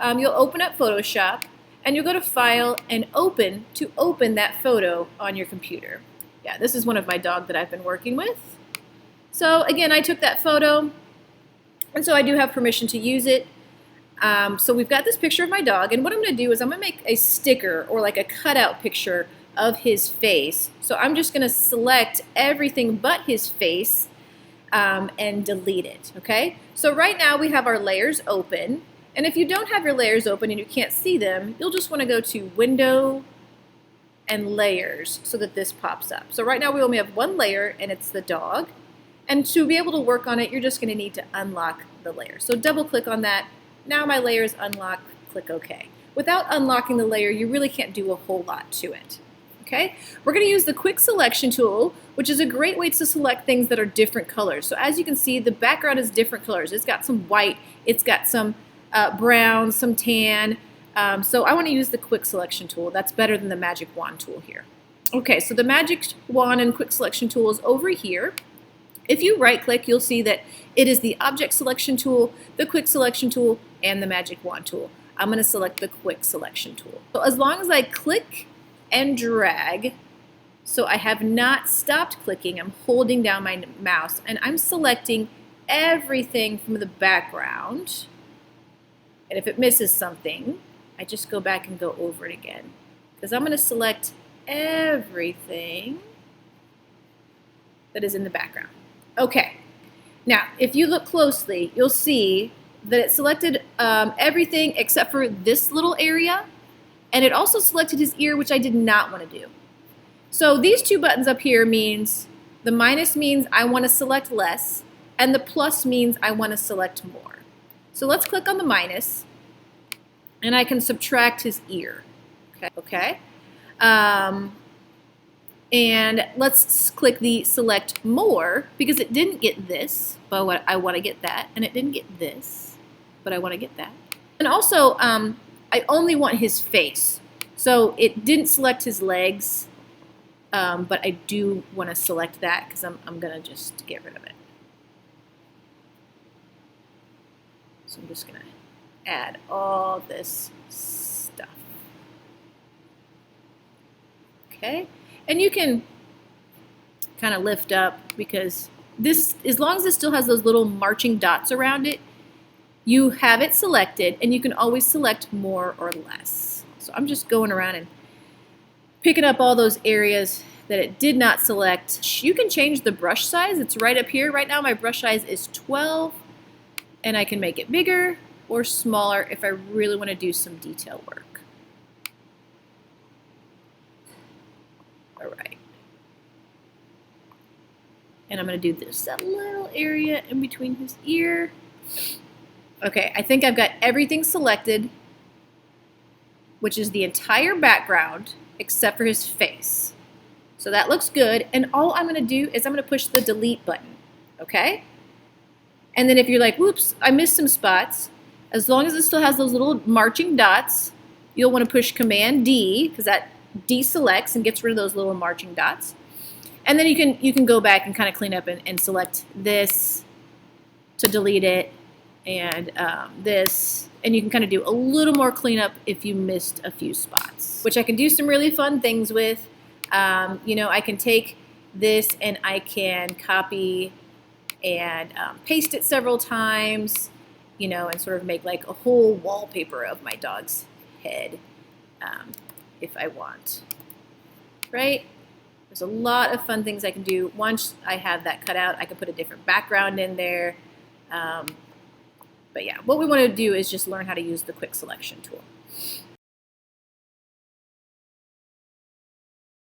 you'll open up Photoshop and you'll go to File and Open to open that photo on your computer. Yeah, this is one of my dog that I've been working with. So again, I took that photo, and so I do have permission to use it. So we've got this picture of my dog, and what I'm going to do is I'm going to make a sticker or like a cutout picture of his face. So I'm just going to select everything but his face and delete it, okay? So right now we have our layers open, and if you don't have your layers open and you can't see them, you'll just want to go to Window and Layers so that this pops up. So right now we only have one layer, and it's the dog. And to be able to work on it, you're just going to need to unlock the layer. So double click on that. Now my layer is unlocked, click OK. Without unlocking the layer, you really can't do a whole lot to it. Okay? We're going to use the Quick Selection tool, which is a great way to select things that are different colors. So as you can see, the background is different colors. It's got some white, it's got some brown, some tan. So I want to use the Quick Selection tool. That's better than the Magic Wand tool here. Okay, so the Magic Wand and Quick Selection tool is over here. If you right-click, you'll see that it is the Object Selection tool, the Quick Selection tool, and the Magic Wand tool. I'm going to select the Quick Selection tool. So as long as I click and drag, so I have not stopped clicking, I'm holding down my mouse, and I'm selecting everything from the background. And if it misses something, I just go back and go over it again. Because I'm going to select everything that is in the background. Okay, now if you look closely, you'll see that it selected everything except for this little area, and it also selected his ear, which I did not want to do. So these two buttons up here means, the minus means I want to select less, and the plus means I want to select more. So let's click on the minus, and I can subtract his ear. Okay. And let's click the select more, because it didn't get this, but I want to get that, and it didn't get this, but I want to get that. And also, I only want his face. So it didn't select his legs, but I do want to select that because I'm going to just get rid of it. So I'm just going to add all this stuff. Okay. And you can kind of lift up, because this, as long as it still has those little marching dots around it, you have it selected, and you can always select more or less. So I'm just going around and picking up all those areas that it did not select. You can change the brush size. It's right up here. Right now my brush size is 12, and I can make it bigger or smaller if I really want to do some detail work. All right. And I'm going to do this, that little area in between his ear. Okay, I think I've got everything selected, which is the entire background except for his face. So that looks good. And all I'm going to do is I'm going to push the delete button. Okay? And then if you're like, whoops, I missed some spots, as long as it still has those little marching dots, you'll want to push Command D, because that deselects and gets rid of those little marching dots. And then you can go back and kind of clean up and select this to delete it, and this, and you can kind of do a little more cleanup if you missed a few spots, which I can do some really fun things with. You know, I can take this and I can copy and paste it several times, you know, and sort of make like a whole wallpaper of my dog's head. If I want, right? There's a lot of fun things I can do. Once I have that cut out, I can put a different background in there. But yeah, what we want to do is just learn how to use the Quick Selection tool.